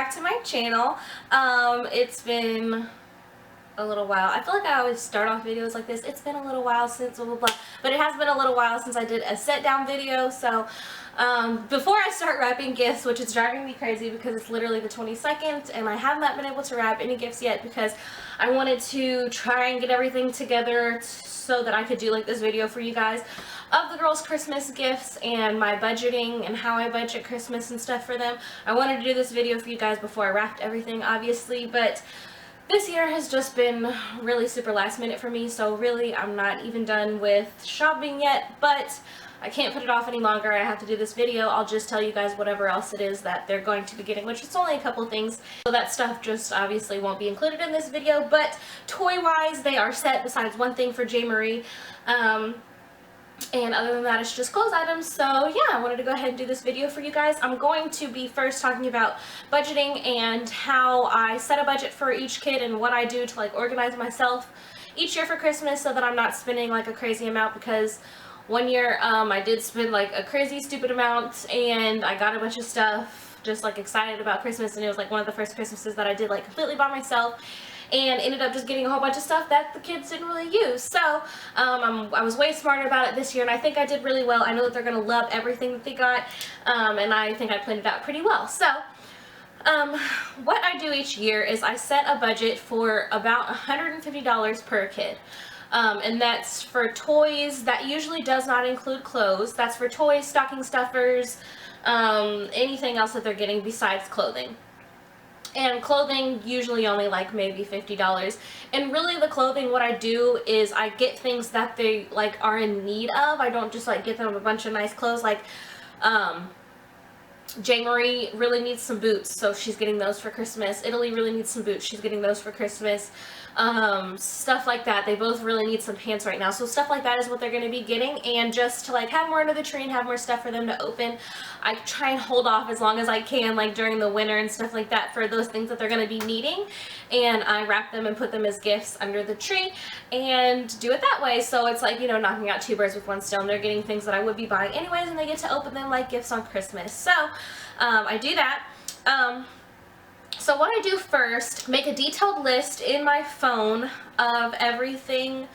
back to my channel. It's been a little while. I feel like I always start off videos like this. It's been a little while since blah blah blah, but it has been a little while since I did a set down video. So before I start wrapping gifts, which is driving me crazy because it's literally the 22nd and I have not been able to wrap any gifts yet because I wanted to try and get everything together so that I could do like this video for you guys of the girls' Christmas gifts and my budgeting and how I budget Christmas and stuff for them. I wanted to do this video for you guys before I wrapped everything, obviously, but this year has just been really super last minute for me, so really I'm not even done with shopping yet, but I can't put it off any longer. I have to do this video. I'll just tell you guys whatever else it is that they're going to be getting, which is only a couple things, so that stuff just obviously won't be included in this video, but toy-wise, they are set besides one thing for Jarie. And other than that, it's just clothes items. So yeah, I wanted to go ahead and do this video for you guys. I'm going to be first talking about budgeting and how I set a budget for each kid and what I do to like organize myself each year for Christmas so that I'm not spending like a crazy amount, because one year I did spend like a crazy stupid amount and I got a bunch of stuff just like excited about Christmas, and it was like one of the first Christmases that I did like completely by myself, and ended up just getting a whole bunch of stuff that the kids didn't really use. So I was way smarter about it this year, and I think I did really well. I know that they're going to love everything that they got, and I think I planned it out pretty well. So what I do each year is I set a budget for about $150 per kid. And that's for toys. That usually does not include clothes. That's for toys, stocking stuffers, anything else that they're getting besides clothing. And clothing usually only like maybe $50. And really the clothing, what I do is I get things that they like are in need of. I don't just like get them a bunch of nice clothes. Like Jarie really needs some boots, so she's getting those for Christmas. Italy really needs some boots, she's getting those for Christmas. Stuff like that. They both really need some pants right now, so stuff like that is what they're going to be getting. And just to like have more under the tree and have more stuff for them to open, I try and hold off as long as I can, like during the winter and stuff like that, for those things that they're going to be needing, and I wrap them and put them as gifts under the tree and do it that way. So it's like, you know, knocking out two birds with one stone. They're getting things that I would be buying anyways, and they get to open them like gifts on Christmas. So I do that. So what I do first, make a detailed list in my phone of everything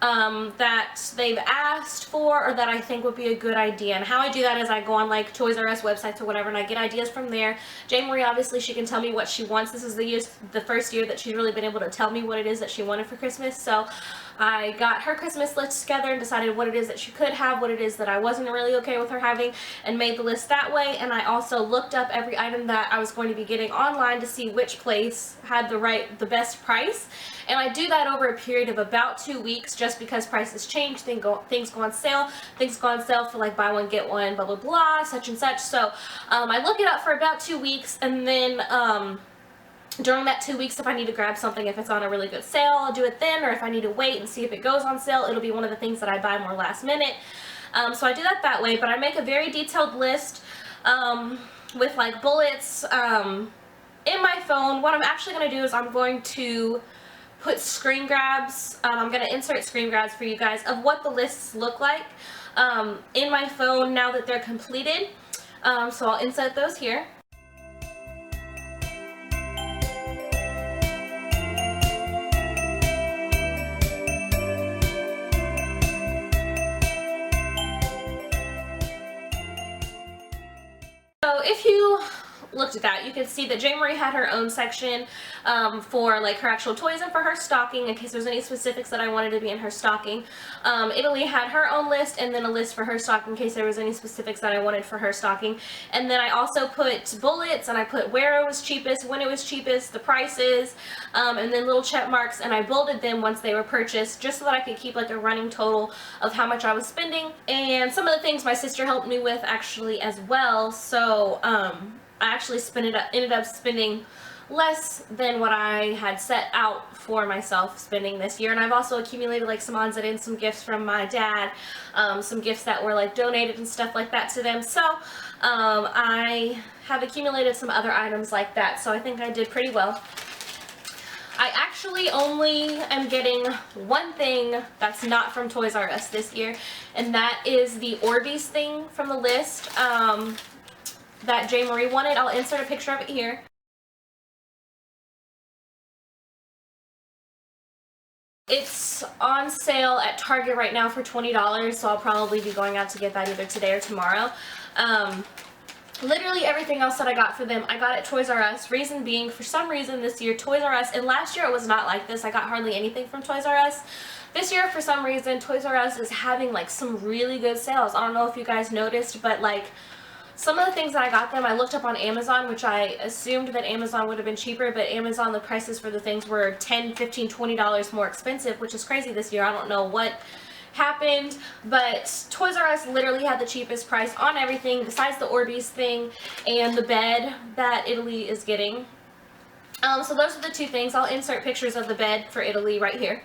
that they've asked for or that I think would be a good idea. And how I do that is I go on like Toys R Us websites or whatever, and I get ideas from there. Jarie, obviously, she can tell me what she wants. This is the first year that she's really been able to tell me what it is that she wanted for Christmas. So I got her Christmas list together and decided what it is that she could have, what it is that I wasn't really okay with her having, and made the list that way. And I also looked up every item that I was going to be getting online to see which place had the best price. And I do that over a period of about 2 weeks, just because prices change, things go on sale. Things go on sale for like buy one get one, blah blah blah, such and such. So I look it up for about 2 weeks, and then during that 2 weeks, if I need to grab something, if it's on a really good sale, I'll do it then, or if I need to wait and see if it goes on sale, it'll be one of the things that I buy more last minute. So I do that way, but I make a very detailed list with like bullets in my phone. What I'm actually going to do is I'm going to put screen grabs. I'm going to insert screen grabs for you guys of what the lists look like in my phone now that they're completed. So I'll insert those here. So if you looked at that, you can see that Jarie had her own section for like her actual toys and for her stocking, in case there's any specifics that I wanted to be in her stocking. Italy had her own list, and then a list for her stocking in case there was any specifics that I wanted for her stocking. And then I also put bullets, and I put where it was cheapest, when it was cheapest, the prices, and then little check marks, and I bolded them once they were purchased, just so that I could keep like a running total of how much I was spending. And some of the things my sister helped me with actually as well. So I actually ended up spending less than what I had set out for myself spending this year. And I've also accumulated like some odds and ends, some gifts from my dad, some gifts that were like donated and stuff like that to them. So I have accumulated some other items like that. So I think I did pretty well. I actually only am getting one thing that's not from Toys R Us this year, and that is the Orbeez thing from the list that Jarie wanted. I'll insert a picture of it here. It's on sale at Target right now for $20, so I'll probably be going out to get that either today or tomorrow. Literally everything else that I got for them, I got at Toys R Us. Reason being, for some reason this year, Toys R Us, and last year it was not like this. I got hardly anything from Toys R Us. This year, for some reason, Toys R Us is having like some really good sales. I don't know if you guys noticed, but like some of the things that I got them, I looked up on Amazon, which I assumed that Amazon would have been cheaper, but Amazon, the prices for the things were $10, $15, $20 more expensive, which is crazy this year. I don't know what happened, but Toys R Us literally had the cheapest price on everything besides the Orbeez thing and the bed that Italy is getting. So those are the two things. I'll insert pictures of the bed for Italy right here.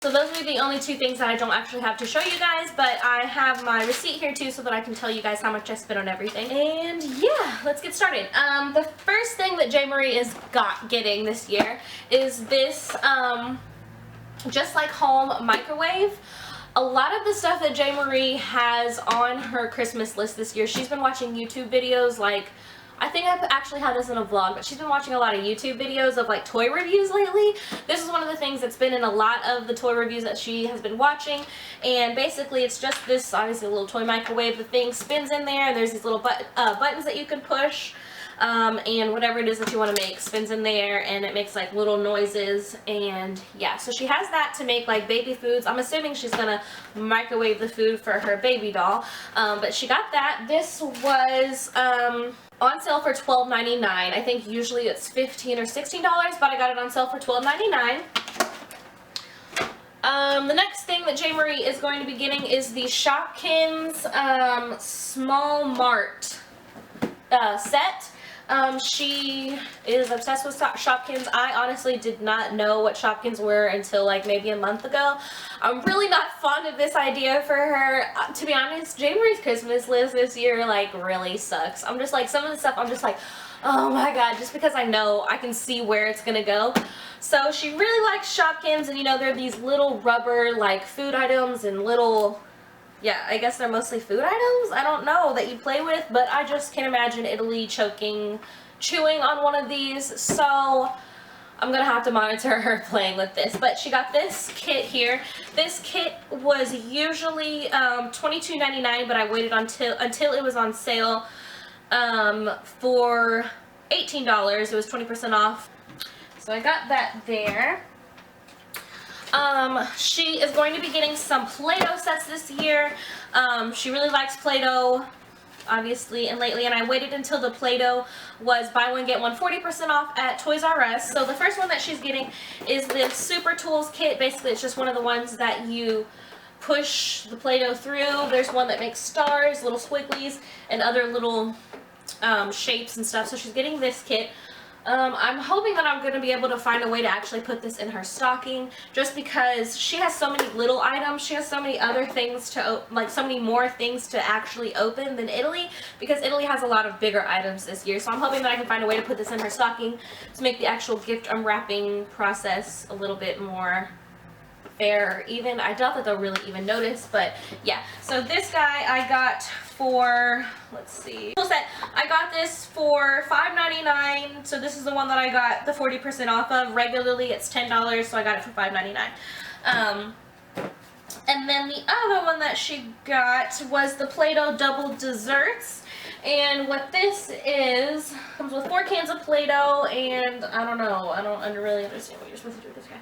So those are the only two things that I don't actually have to show you guys, but I have my receipt here too so that I can tell you guys how much I spent on everything. And yeah, let's get started. The first thing that Jarie is getting this year is this Just Like Home microwave. A lot of the stuff that Jarie has on her Christmas list this year, she's been watching YouTube videos like, I think I actually had this in a vlog, but she's been watching a lot of YouTube videos of like toy reviews lately. This is one of the things that's been in a lot of the toy reviews that she has been watching, and basically it's just this, obviously a little toy microwave. The thing spins in there, and there's these little buttons that you can push, and whatever it is that you want to make spins in there, and it makes like little noises. And yeah, so she has that to make like baby foods. I'm assuming she's gonna microwave the food for her baby doll, but she got that. This was on sale for $12.99. I think usually it's $15 or $16, but I got it on sale for $12.99. The next thing that Jarie is going to be getting is the Shopkins Small Mart set. She is obsessed with Shopkins. I honestly did not know what Shopkins were until like maybe a month ago. I'm really not fond of this idea for her. To be honest, Jarie's Christmas list this year like really sucks. I'm just like, some of the stuff I'm just like, oh my god, just because I know I can see where it's gonna go. So she really likes Shopkins, and you know, they're these little rubber like food items and little, yeah, I guess they're mostly food items, I don't know, that you play with, but I just can't imagine Italy chewing on one of these, so I'm gonna have to monitor her playing with this. But she got this kit here. This kit was usually $22.99, but I waited until it was on sale for $18. It was 20% off, so I got that there. She is going to be getting some Play-Doh sets this year. She really likes Play-Doh, obviously, and lately, and I waited until the Play-Doh was buy one get one 40% off at Toys R Us. So the first one that she's getting is the Super Tools kit. Basically, it's just one of the ones that you push the Play-Doh through. There's one that makes stars, little squigglies, and other little shapes and stuff. So she's getting this kit. I'm hoping that I'm going to be able to find a way to actually put this in her stocking, just because she has so many little items. She has so many other things to, like so many more things to actually open than Italy, because Italy has a lot of bigger items this year. So I'm hoping that I can find a way to put this in her stocking to make the actual gift unwrapping process a little bit more fair or even. I doubt that they'll really even notice, but yeah. So this guy I got for, let's see, set. I got this for $5.99. So this is the one that I got the 40% off of. Regularly it's $10, so I got it for $5.99. And then the other one that she got was the Play-Doh Double Desserts. And what this is, comes with 4 cans of Play-Doh, and I don't know, I don't really understand what you're supposed to do with this guy.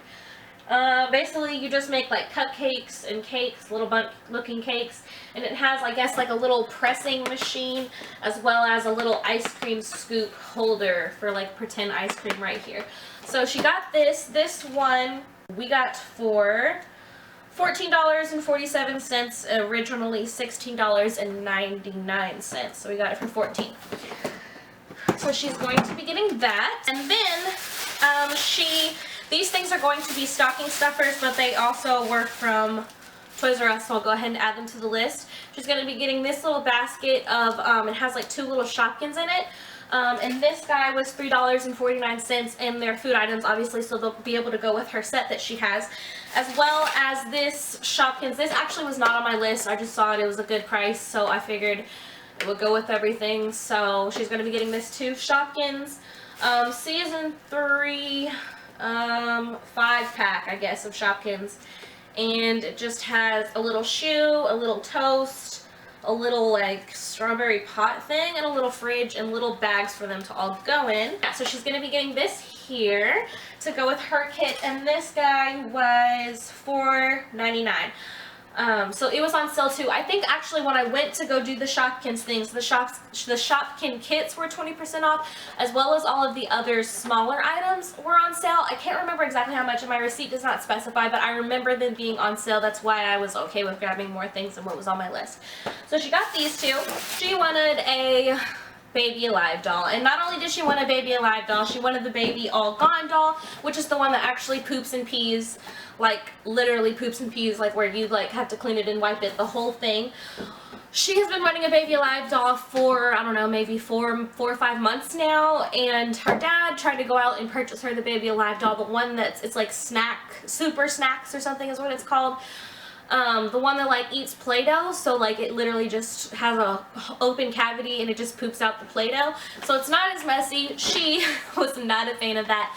Basically you just make like cupcakes and cakes, little bunch looking cakes, and it has, I guess, like a little pressing machine as well as a little ice cream scoop holder for like pretend ice cream right here. So she got this one we got for $14.47, originally $16.99, so we got it for $14. So she's going to be getting that, and then these things are going to be stocking stuffers, but they also were from Toys R Us, so I'll go ahead and add them to the list. She's going to be getting this little basket of, it has like 2 little Shopkins in it, and this guy was $3.49, and they're food items, obviously, so they'll be able to go with her set that she has, as well as this Shopkins. This actually was not on my list. I just saw it. It was a good price, so I figured it would go with everything. So she's going to be getting this too, Shopkins Season 3, 5-pack, I guess, of Shopkins. And it just has a little shoe, a little toast, a little like strawberry pot thing, and a little fridge and little bags for them to all go in. Yeah, so she's going to be getting this here to go with her kit, and this guy was $4.99. So it was on sale too. I think actually when I went to go do the Shopkins things, the Shopkin kits were 20% off, as well as all of the other smaller items were on sale. I can't remember exactly how much, and my receipt does not specify, but I remember them being on sale. That's why I was okay with grabbing more things than what was on my list. So she got these two. She wanted a Baby Alive doll, and not only did she want a Baby Alive doll, she wanted the Baby All Gone doll, which is the one that actually poops and pees, like literally poops and pees, like where you like have to clean it and wipe it, the whole thing. She has been wanting a Baby Alive doll for, I don't know, maybe four or 5 months now, and her dad tried to go out and purchase her the Baby Alive doll, the one that's, it's like Super Snacks or something is what it's called. The one that like eats Play-Doh, so like it literally just has a open cavity and it just poops out the Play-Doh. So it's not as messy. She was not a fan of that.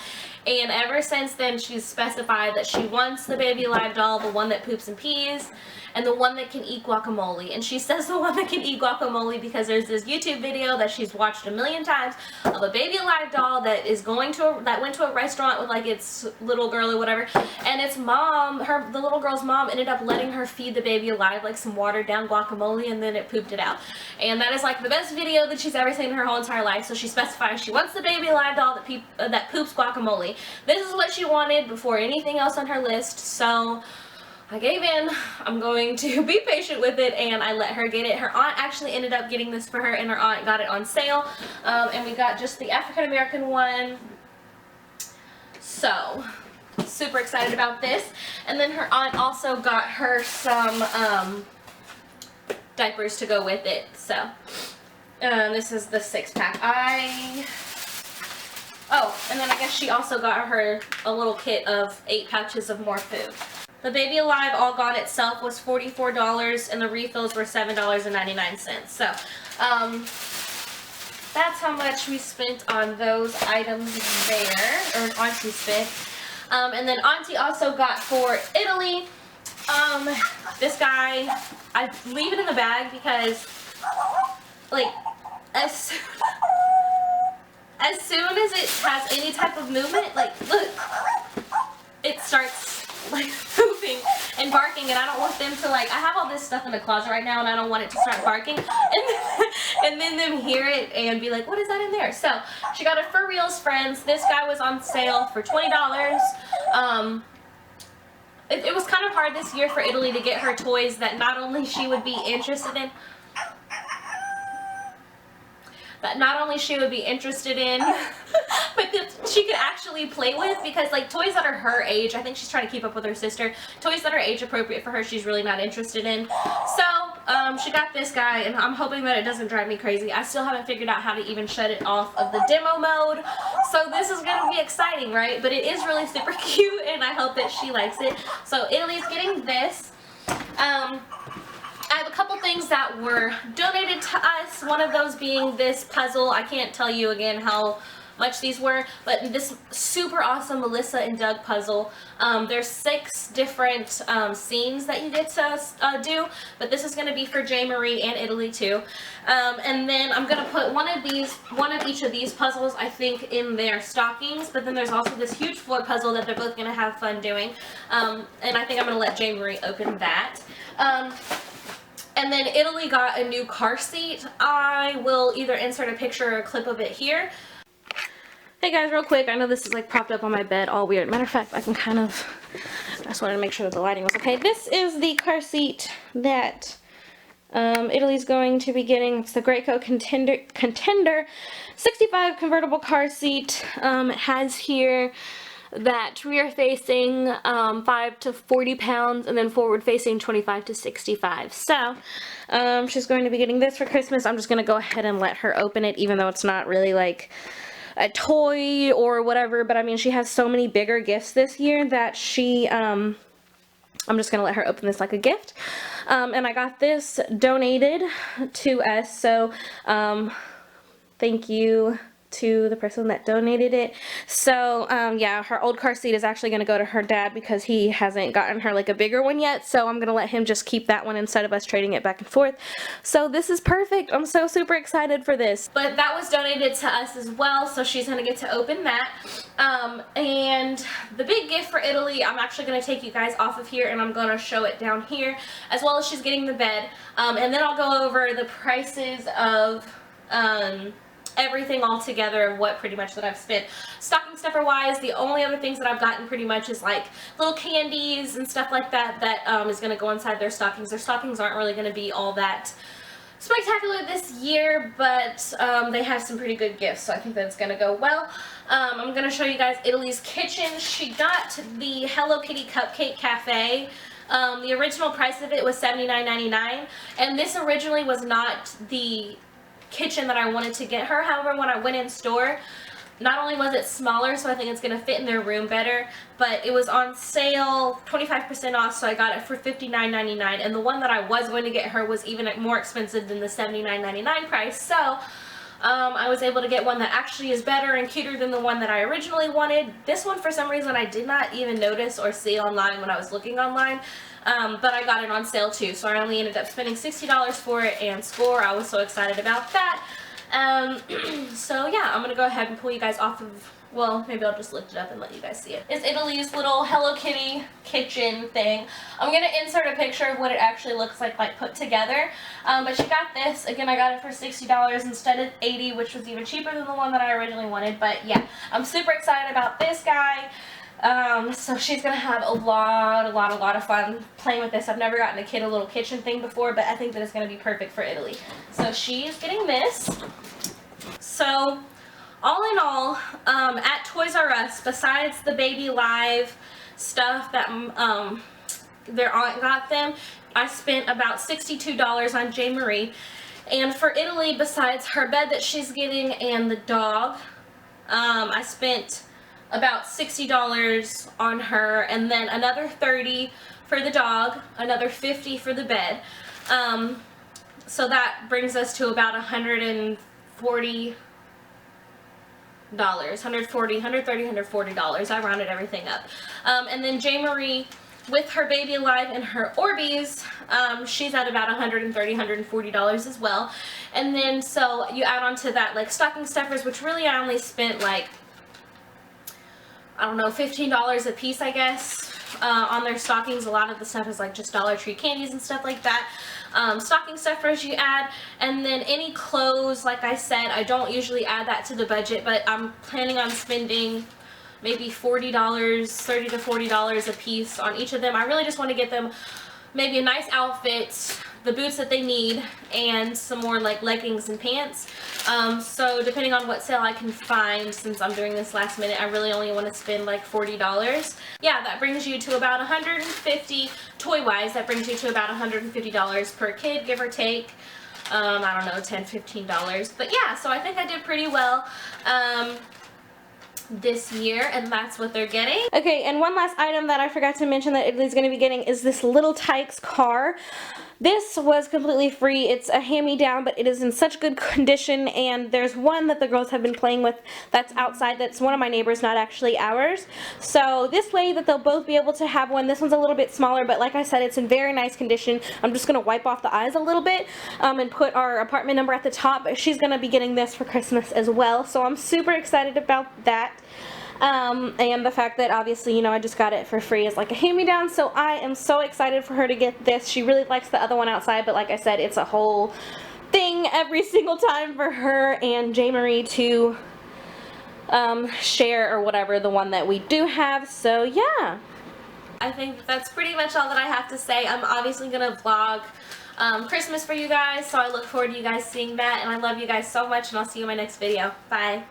And ever since then, she's specified that she wants the Baby Alive doll, the one that poops and pees, and the one that can eat guacamole. And she says the one that can eat guacamole because there's this YouTube video that she's watched a million times of a Baby Alive doll that went to a restaurant with like its little girl or whatever, and its mom, the little girl's mom, ended up letting her feed the Baby Alive like some watered down guacamole, and then it pooped it out. And that is like the best video that she's ever seen in her whole entire life. So she specifies she wants the Baby Alive doll that poops guacamole. This is what she wanted before anything else on her list, so I gave in. I'm going to be patient with it, and I let her get it. Her aunt actually ended up getting this for her, and her aunt got it on sale, and we got just the African American one. So super excited about this. And then her aunt also got her some diapers to go with it. So this is the 6-pack. Oh, and then I guess she also got her a little kit of 8 pouches of more food. The Baby Alive All Gone itself was $44, and the refills were $7.99. So, that's how much we spent on those items there, or Auntie spent. And then Auntie also got for Italy, this guy, I leave it in the bag because, like, as soon as it has any type of movement, like, look, it starts, like, pooping and barking, and I don't want them to, like, I have all this stuff in the closet right now, and I don't want it to start barking, and then them hear it and be like, what is that in there? So, she got a For Reals Friends. This guy was on sale for $20. It was kind of hard this year for Italy to get her toys that not only she would be interested in, but that she could actually play with, because like toys that are her age, I think she's trying to keep up with her sister, toys that are age appropriate for her she's really not interested in. So she got this guy, and I'm hoping that it doesn't drive me crazy. I still haven't figured out how to even shut it off of the demo mode, so this is going to be exciting, right? But it is really super cute, and I hope that she likes it. So Italy's getting this. I have a couple things that were donated to us, one of those being this puzzle. I can't tell you again how much these were, but this super awesome Melissa and Doug puzzle. There's 6 different scenes that you get to do, but this is going to be for Jarie and Italy too. And then I'm going to put one of each of these puzzles, I think, in their stockings, but then there's also this huge floor puzzle that they're both going to have fun doing. And I think I'm going to let Jarie open that. And then Italy got a new car seat. I will either insert a picture or a clip of it here. Hey guys, real quick, I know this is like propped up on my bed all weird. Matter of fact, I can kind of, I just wanted to make sure that the lighting was okay. This is the car seat that Italy's going to be getting. It's the Graco Contender 65 convertible car seat. It has here that rear facing 5 to 40 pounds, and then forward facing 25 to 65. So she's going to be getting this for Christmas. I'm just going to go ahead and let her open it, even though it's not really like a toy or whatever, but I mean, she has so many bigger gifts this year that she, I'm just going to let her open this like a gift. And I got this donated to us, so thank you to the person that donated it. So yeah, her old car seat is actually going to go to her dad because he hasn't gotten her like a bigger one yet, so I'm going to let him just keep that one instead of us trading it back and forth. So this is perfect. I'm so super excited for this. But that was donated to us as well, so she's going to get to open that. And the big gift for Italy, I'm actually going to take you guys off of here and I'm going to show it down here, as well as she's getting the bed. And then I'll go over the prices of everything all together of what pretty much that I've spent. Stocking stuffer wise, the only other things that I've gotten pretty much is like little candies and stuff like that that is going to go inside their stockings. Their stockings aren't really going to be all that spectacular this year, but they have some pretty good gifts, so I think that's going to go well. I'm going to show you guys Italy's kitchen. She got the Hello Kitty Cupcake Cafe. The original price of it was $79.99, and this originally was not the kitchen that I wanted to get her. However, when I went in store, not only was it smaller, so I think it's going to fit in their room better, but it was on sale, 25% off, so I got it for $59.99, and the one that I was going to get her was even more expensive than the $79.99 price, so I was able to get one that actually is better and cuter than the one that I originally wanted. This one, for some reason, I did not even notice or see online when I was looking online, but I got it on sale too, so I only ended up spending $60 for it, and score, I was so excited about that. So yeah, I'm going to go ahead and pull you guys off of, well, maybe I'll just lift it up and let you guys see it. It's Italy's little Hello Kitty kitchen thing. I'm going to insert a picture of what it actually looks like put together. But she got this. Again, I got it for $60 instead of $80, which was even cheaper than the one that I originally wanted. But yeah, I'm super excited about this guy. So she's going to have a lot of fun playing with this. I've never gotten a kid a little kitchen thing before, but I think that it's going to be perfect for Italy. So she's getting this. So all in all, at Toys R Us, besides the Baby Live stuff that their aunt got them, I spent about $62 on Jarie. And for Italy, besides her bed that she's getting and the dog, I spent about $60 on her, and then another $30 for the dog, another $50 for the bed. So that brings us to about $130, $140. I rounded everything up. And then Jarie, with her Baby Alive and her Orbeez, she's at about $130, $140 as well. And then so you add on to that like stocking stuffers, which really I only spent like, I don't know, $15 a piece, I guess, on their stockings. A lot of the stuff is like just Dollar Tree candies and stuff like that. Stocking stuffers you add, and then any clothes, like I said, I don't usually add that to the budget, but I'm planning on spending maybe $40, $30 to $40 a piece on each of them. I really just want to get them maybe a nice outfit, the boots that they need, and some more like leggings and pants. So depending on what sale I can find, since I'm doing this last minute, I really only want to spend like $40. Yeah, that brings you to about $150, toy-wise, that brings you to about $150 per kid, give or take. I don't know, $10, $15. But yeah, so I think I did pretty well this year, and that's what they're getting. Okay, and one last item that I forgot to mention that Italy's going to be getting is this Little Tikes car. This was completely free. It's a hand-me-down, but it is in such good condition, and there's one that the girls have been playing with that's outside, that's one of my neighbors, not actually ours. So this way that they'll both be able to have one. This one's a little bit smaller, but like I said, it's in very nice condition. I'm just going to wipe off the eyes a little bit and put our apartment number at the top. She's going to be getting this for Christmas as well, so I'm super excited about that. And the fact that obviously, you know, I just got it for free is like a hand-me-down, so I am so excited for her to get this. She really likes the other one outside, but like I said, it's a whole thing every single time for her and Jarie to share or whatever, the one that we do have. So yeah, I think that's pretty much all that I have to say. I'm obviously gonna vlog Christmas for you guys, so I look forward to you guys seeing that, and I love you guys so much, and I'll see you in my next video. Bye.